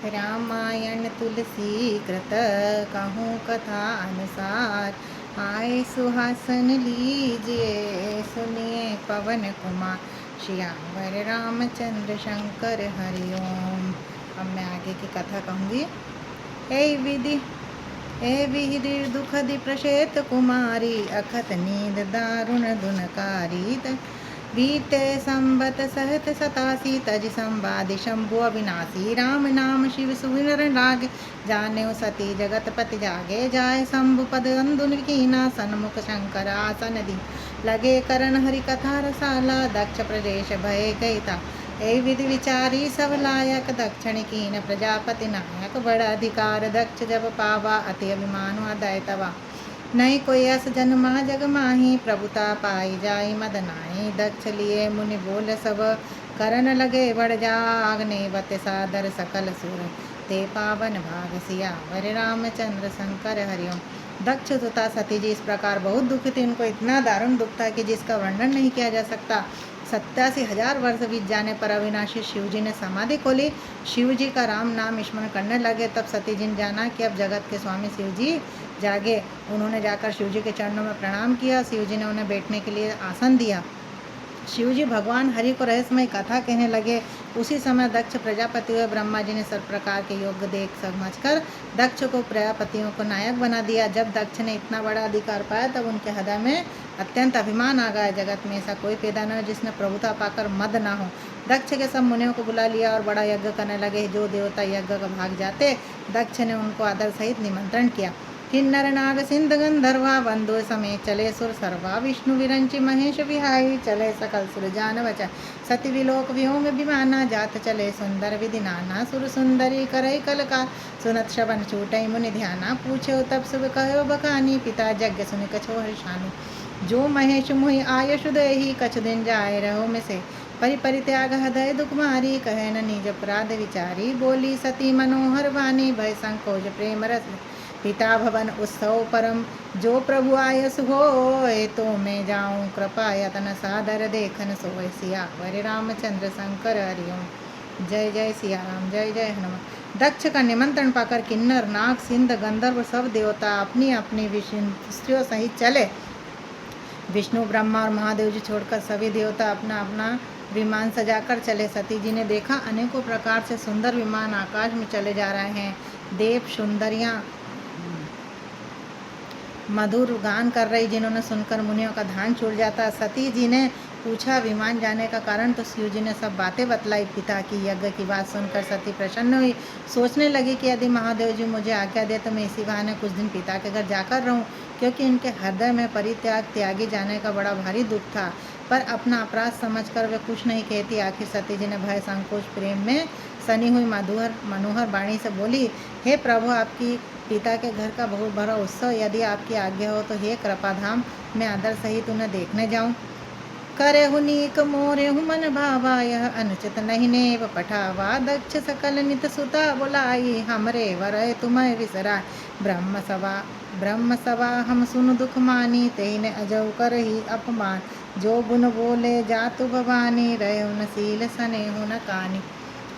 रामायण तुलसी कृत कहूँ कथा अनुसार। आए सुहासन लीजिए सुनिए पवन कुमार। श्यावर रामचंद्र शंकर हरिओम। अब मैं आगे की कथा कहूँगी। हे विधि हे विधि दुखदि प्रशेत कुमारी अखत नींद दारुण दुनकारी। बीते संबत सहत सतासी तज संवादि शंभु अविनाशी। राम नाम शिव सुमिर लागे जाने सती जगत पति जागे। जाय शंभु पद अंदुन कीना सन्मुख शंकर आसन दी। लगे करण हरि कथा रसाला दक्ष प्रदेश भय गईता। ए विधि विचारी सब लायक दक्षिण कीन प्रजापति नायक। बड़ा अधिकार दक्ष जब पावा अति अभिमान अदय तवा। नहीं कोई अस जन्मा जग माही प्रभुता पाई जाई मद नाही। दक्ष लिए मुनि बोल सब करन लगे बढ़ जागने बत सादर सकल सुर। ते पावन भाग सियावर रामचंद्र शंकर हरिओम। दक्ष तथा सती जी इस प्रकार बहुत दुखी थे। उनको इतना दारुण दुख था कि जिसका वर्णन नहीं किया जा सकता। 87,000 वर्ष बीत जाने पर अविनाशी शिव जी ने समाधि खोली। शिव जी का राम नाम स्मरण करने लगे। तब सती जी ने जाना कि अब जगत के स्वामी शिव जी जागे। उन्होंने जाकर शिव जी के चरणों में प्रणाम किया। शिव जी ने उन्हें बैठने के लिए आसन दिया। शिव जी भगवान हरि को रहस्यमय कथा कहने लगे। उसी समय दक्ष प्रजापति हुए। ब्रह्मा जी ने सब प्रकार के योग देख समझकर दक्ष को प्रजापतियों को नायक बना दिया। जब दक्ष ने इतना बड़ा अधिकार पाया तब उनके हृदय में अत्यंत अभिमान आ गया। जगत में ऐसा कोई पैदा न हो जिसने प्रभुता पाकर मद ना हो। दक्ष के सब मुनियों को बुला लिया और बड़ा यज्ञ करने लगे। जो देवता यज्ञ का भाग जाते दक्ष ने उनको आदर सहित निमंत्रण किया। किन्नर नाग सिंध गंधर्वा बंधु समेत चले सुर सर्वा। विष्णु विरंचि महेश विहाई चले सकल सुर जान बचा। सती विलोक व्योम विमाना जात चले सुंदर विधि नाना। सुर सुंदरी करई कलका सुनत श्रवण छूटई मुनि ध्याना। पूछो तब सुब कहो बखानी पिता यज्ञ सुनि कछो हर्षानी। जो महेश मुहि आयुष देहि कछ दिन जाय रहो में से। परि परित्याग हृदय दुख मारी कहे न निज अपराध विचारी। बोली सती मनोहर वाणी भय संकोच प्रेम रस। पिता भवन उत्सव परम जो प्रभु आयस होय। तो मैं जाऊं कृपा यतन सादर देखन सोय। सियावर रामचंद्र शंकर हरिओम। जय जय सिया राम जय जय हनुमान। दक्ष का निमंत्रण पाकर किन्नर नाग सिंध गंधर्व सब देवता अपनी अपनी स्त्रियों सहित चले। विष्णु ब्रह्मा और महादेव जी छोड़कर सभी देवता अपना अपना विमान सजाकर चले। सती जी ने देखा अनेकों प्रकार से सुंदर विमान आकाश में चले जा रहे हैं। देव सुंदरियां मधुर गान कर रही जिन्होंने सुनकर मुनियों का ध्यान छूट जाता। सती जी ने पूछा विमान जाने का कारण तो शिव जी ने सब बातें बतलाई। पिता की यज्ञ की बात सुनकर सती प्रसन्न हुई। सोचने लगी कि यदि महादेव जी मुझे आज्ञा दे तो मैं इसी बहाने कुछ दिन पिता के घर जाकर रहूं, क्योंकि उनके हृदय में परित्याग त्यागी जाने का बड़ा भारी दुख था। पर अपना अपराध समझकर वे कुछ नहीं कहती। आखिर सती जी ने भय संकोच प्रेम में सनी हुई मनोहर वाणी से बोली, हे प्रभु आपकी पिता के घर का बहुत बड़ा उत्सव, यदि आपकी आज्ञा हो तो हे कृपाधाम मैं आदर सहित उन्हें देखने जाऊं। करे हुनीक मोरे मन भावा यह अनुचित नहीं नेव पठावा। दक्ष सकल नित सुता बुलाई हमरे वरय तुम्हें विसरा। ब्रह्म सभा हम सुन दुख मानी तेन अजौ कर ही अपमान। जो बुन बोले जातु भवानी रहे उन सील सने हुन कानी।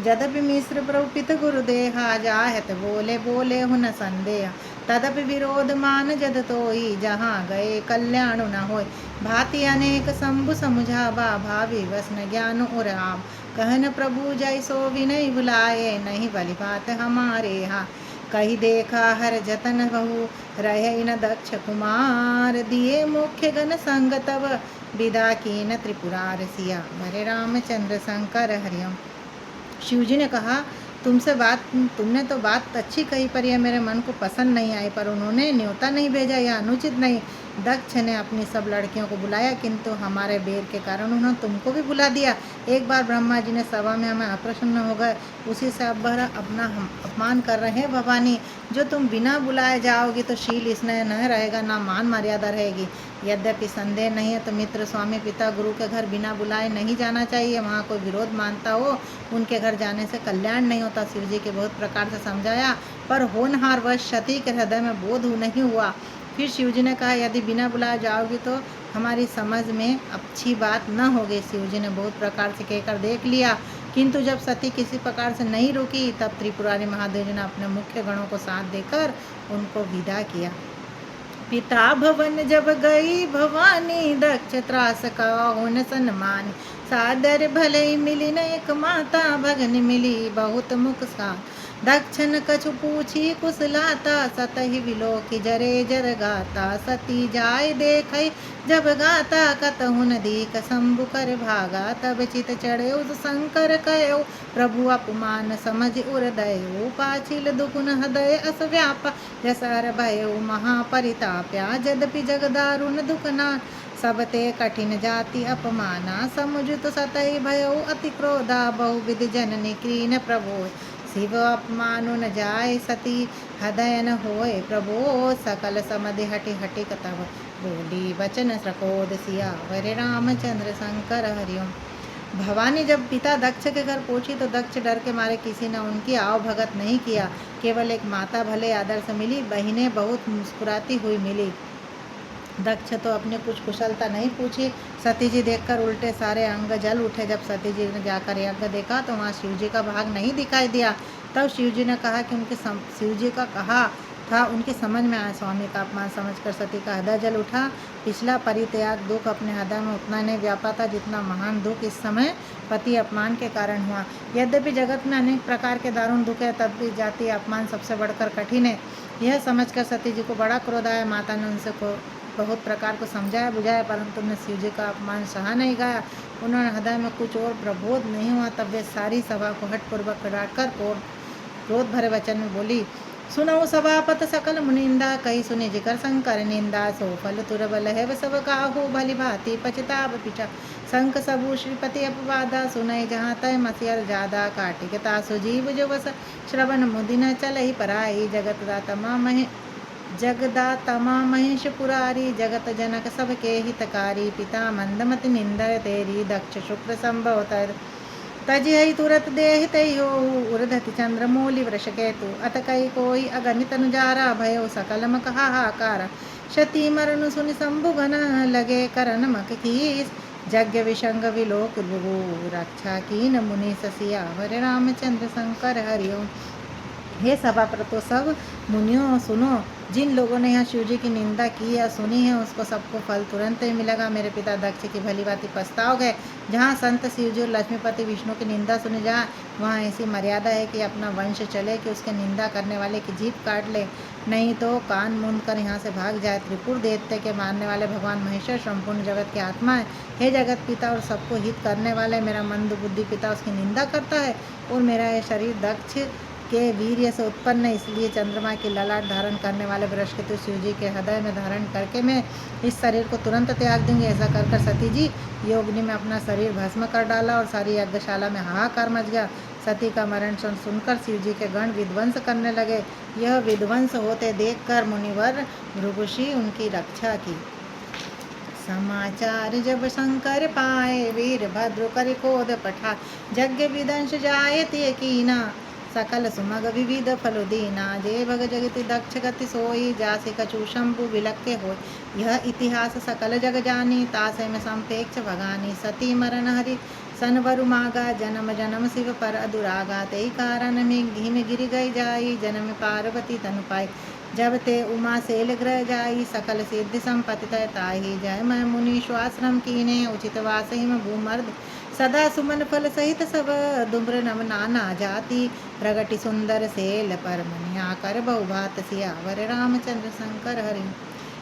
जदपि मिश्र प्रभु पित गुरुदेहा जाहत बोले बोले हुन संदेह। तदपि विरोध मान जद तोई जहाँ गए कल्याण न होय। भांति अनेक शंभु समुझावा भावी वसन ज्ञान उराम। कहन प्रभु जय सो विनय बुलाए नहीं बलि बात हमारे यहाँ। कही देखा हर जतन बहु रहे न दक्ष कुमार। दिए मुख्य गण संग तब विदा कीन त्रिपुरार। सियावर रामचंद्र शंकर हरिओम। शिव जी ने कहा तुमने तो बात अच्छी कही पर यह मेरे मन को पसंद नहीं आई। पर उन्होंने न्योता नहीं भेजा, यह अनुचित नहीं। दक्ष ने अपनी सब लड़कियों को बुलाया किंतु हमारे बेर के कारण उन्होंने तुमको भी बुला दिया। एक बार ब्रह्मा जी ने सभा में हमें अप्रसन्न हो गए, उसी से अब अपना हम अपमान कर रहे हैं। भवानी जो तुम बिना बुलाए जाओगी तो शील स्नेह न रहेगा, ना मान मर्यादा रहेगी। यद्यपि संदेह नहीं है तो मित्र स्वामी पिता गुरु के घर बिना बुलाए नहीं जाना चाहिए। वहाँ कोई विरोध मानता हो उनके घर जाने से कल्याण नहीं होता। शिव जी के बहुत प्रकार से समझाया पर होनहार वश सती के हृदय में बोध नहीं हुआ। फिर शिव जी ने कहा यदि बिना बुलाए जाओगी तो हमारी समझ में अच्छी बात न होगी। शिव जी ने बहुत प्रकार से कहकर देख लिया किंतु जब सती किसी प्रकार से नहीं रुकी तब त्रिपुरारी महादेव जी ने अपने मुख्य गणों को साथ देकर उनको विदा किया। पिता भवन जब गई भवानी दक्ष त्रास का होन सन्मान सादर भले मिली न एक माता भगन मिली बहुत मुख सा दक्षन कछु पूछी कुशलाता सतहि विलोक जरे जर गाता सती जाय देख जब गाता कतहु नदीक शंभु कर भागा तब चित चढ़े उस शंकर कयो प्रभु अपमान समझ उर्दयो पाछिल दुगुन हृदय अस व्यापा जसर भयो महापरिताप्या यद्यपि जग दारुण दुखना सबते कठिन जाति अपमाना समुझित सतहि भयो अति क्रोधा बहुविध जननी कीन प्रभो शिव अपमानु न जाय सती हृदय न होय प्रभो सकल समधि हटि हटि कतव बोली वचन प्रकोद सियावर रामचंद्र शंकर हरिओम। भवानी जब पिता दक्ष के घर पहुंची तो दक्ष डर के मारे किसी ने उनकी आव भगत नहीं किया। केवल एक माता भले आदर से मिली, बहनें बहुत मुस्कुराती हुई मिली। दक्ष तो अपने कुछ कुशलता नहीं पूछी। सती जी देखकर उल्टे सारे अंग जल उठे। जब सती जी ने जाकर यज्ञ देखा तो वहाँ शिव जी का भाग नहीं दिखाई दिया। तब शिव जी ने कहा कि शिव जी का कहा था उनकी समझ में आया। स्वामी का अपमान समझकर सती का हृदय जल उठा। पिछला परित्याग दुख अपने हृदय में उतना नहीं व्यापा था जितना महान दुख इस समय पति अपमान के कारण हुआ। यद्यपि जगत में अनेक प्रकार के दारुण दुख है, तब भी जाति अपमान सबसे बढ़कर कठिन है। यह समझकर सती जी को बड़ा क्रोध आया। माता ने उनसे बहुत प्रकार को समझाया बुझाया, परंतु उन्होंने शिव जी का अपमान सहा नहीं गया। उन्होंने हृदय में कुछ और प्रबोध नहीं हुआ। तब वे सारी सभा को हठपूर्वक डांटकर क्रोध भरे वचन में बोली, सुनऊ सभापत सकल मुनिंदा कही सुनि जिकर शंकर निंदा सो फल तुरबल है व सब काहू भली भांति पछताब पिछा शंख सबू श्रीपति अपवादा सुनई जहाँ तय मसियल जादा काटिक तासु जीव जो बस श्रवण मुदिन चलहि पराई जगदा तमा महेश पुरारी जगत जनक सबके हितकारी पिता मंदमति निंदर तेरी दक्ष शुक्र संभव तजहि तुरत देहि तई हो उर्धति चंद्र मूलि वृष केतु अत कई कोई अगणित अनुजारा भयो सकलम हाहाकार शती मरनु सुनि शंभु घन लगे करन मक कीस यज्ञ विशंग विलोक रक्षा कीन मुनि सियावर रामचंद्र शंकर हरिओम। हे सभा पर तो सब मुनियों सुनो, जिन लोगों ने यहाँ शिव जी की निंदा की या सुनी है उसको सबको फल तुरंत ही मिलेगा। मेरे पिता दक्ष की भली बात पछताओ गए। जहाँ संत शिव जी और लक्ष्मीपति विष्णु की निंदा सुनी जाए वहाँ ऐसी मर्यादा है कि अपना वंश चले कि उसके निंदा करने वाले की जीभ काट ले, नहीं तो कान मूंद कर यहाँ से भाग जाए। त्रिपुर देवते के मारने वाले भगवान महेश्वर संपूर्ण जगत की आत्मा है। हे जगत पिता और सबको हित करने वाले मेरा मंद बुद्धि पिता उसकी निंदा करता है और मेरा यह शरीर दक्ष के वीर्य से उत्पन्न है, इसलिए चंद्रमा की ललाट धारण करने वाले बृहस्पति शिव जी के हृदय में धारण करके मैं इस शरीर को तुरंत त्याग दूंगी। ऐसा कर सती जी योगिनी में अपना शरीर भस्म कर डाला और सारी यज्ञशाला में हाहाकार मच गया। सती का मरण सुनकर शिव जी के गण विध्वंस करने लगे। यह विध्वंस होते देखकर मुनिवर भृगुषि उनकी रक्षा की। समाचार जब शंकर पाए वीरभद्र कर क्रोध पठा यज्ञ विदंश जायते कीना सकल सुमग विविध फल दीना जय भग जगति दक्ष गति सोई जासे कछु शंभु विलक्के हो। यह इतिहास सकल जग जानी तासे में संपेक्ष भगानी सती मरण हरि सनवरु मागा जन्म जन्म शिव पर अदुरागा ते कारण में धीम गिर गई जाई जन्म पार्वती तनु पाई जब ते उमा सेल ग्रह जाई सकल सिद्धि संपत्ति तय ताही जय मैं मुनि श्वाश्रम कीने उचित वासहि में भूमर्द सदा सुमन फल सहित सब दुम्र नम नाना जाति प्रगति सुंदर सेल पर मनिया कर बहुभात सियावर रामचंद्र शंकर हरि।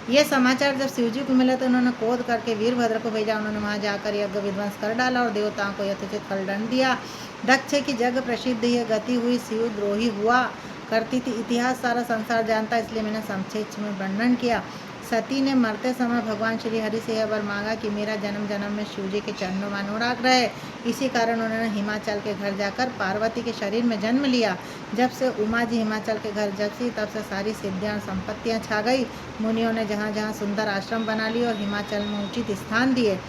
यह समाचार जब शिवजी को मिला तो उन्होंने क्रोध करके वीरभद्र को भेजा। उन्होंने वहां जाकर यज्ञ विध्वंस कर डाला और देवताओं को यथोचित फलदंड दिया। दक्ष की जग प्रसिद्ध यह गति हुई शिव द्रोही हुआ करती थी। इतिहास सारा संसार जानता, इसलिए मैंने संक्षेप में वर्णन किया। सती ने मरते समय भगवान श्री हरि से यह वर मांगा कि मेरा जन्म जन्म में शिव जी के चरणों में अनुराग रहे। इसी कारण उन्होंने हिमाचल के घर जाकर पार्वती के शरीर में जन्म लिया। जब से उमा जी हिमाचल के घर जपसी तब से सारी सिद्धियां और संपत्तियां छा गई। मुनियों ने जहाँ जहाँ सुंदर आश्रम बना लिए और हिमाचल में उचित स्थान दिए।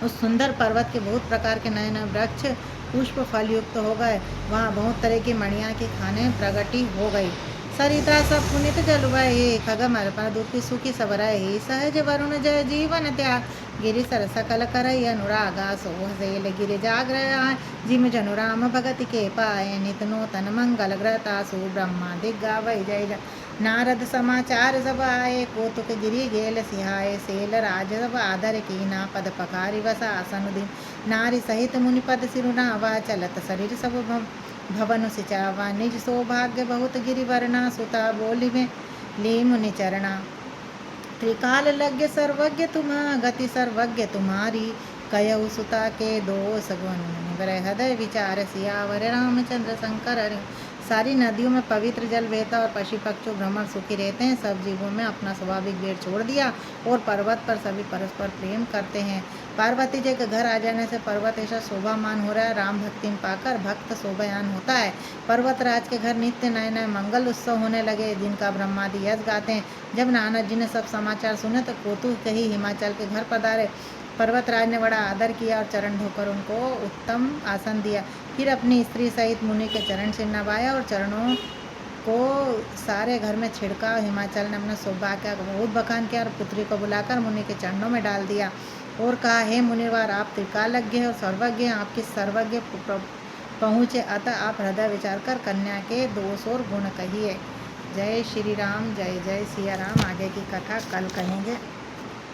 उस सुंदर पर्वत के बहुत प्रकार के नए नए वृक्ष पुष्प फल युक्त हो गए। वहाँ बहुत तरह की मणियाँ की खाने प्रगति हो गई। सरिता सब पुनित जलुवै खगमल पर दुखी सुखी सब रहे सहज वरुण जय जीवन त्याग गिरि सर सकल करई अनुरागा सोह सेल गिरि जाग्रय जिम जनु राम भगति के पाए नित नूतन मंगल ग्रता सु ब्रह्मा दिग्गा वै जय जय नारद समाचार सब आए कौतुक गिरि गेल सिहाए सेल राज सब आदर कीना पद पखारी वसा आसन दिन नारी सहित मुनि पद सिरुनावा चलत शरीर सब भवन सिचावा निज सौभाग्य बहुत गिरिवरना सुता बोली में ली मुनि चरणा त्रिकाल लज्ञ सर्वज्ञ तुम्हा गति सर्वज्ञ तुम्हारी कयऊ सुता के दो सगुन मुनि हृदय विचार सियावर रामचंद्र शंकर हरि सारी नदियों में पवित्र जल बहता और पशु पक्षी भ्रमण सुखी रहते हैं। सब जीवों में अपना स्वाभाविक भेद छोड़ दिया और पर्वत पर सभी परस्पर प्रेम करते हैं। पार्वती जी के घर आ जाने से पर्वत ऐसा शोभामान हो रहा है। राम भक्ति में पाकर भक्त शोभायान होता है। पर्वत राज के घर नित्य नए नए मंगल उत्सव होने लगे, जिनका ब्रह्मादि यश गाते हैं। जब नारद जी ने सब समाचार सुने तो कौतूहल ही हिमाचल के घर पधारे। पर्वतराज ने बड़ा आदर किया और चरण धोकर उनको उत्तम आसन दिया। फिर अपनी स्त्री सहित मुनि के चरण से नवाया और चरणों को सारे घर में छिड़का। हिमाचल ने अपना सौभाग्य का बहुत बखान किया और पुत्री को बुलाकर मुनि के चरणों में डाल दिया और कहा, हे मुनिवर, आप त्रिकालज्ञ हैं और सर्वज्ञ हैं, आपकी सर्वज्ञ पहुँचे, अतः आप हृदय विचार कर कन्या के दोष और गुण कहिए। जय श्री राम, जय जय सिया राम। आगे की कथा कल कहेंगे।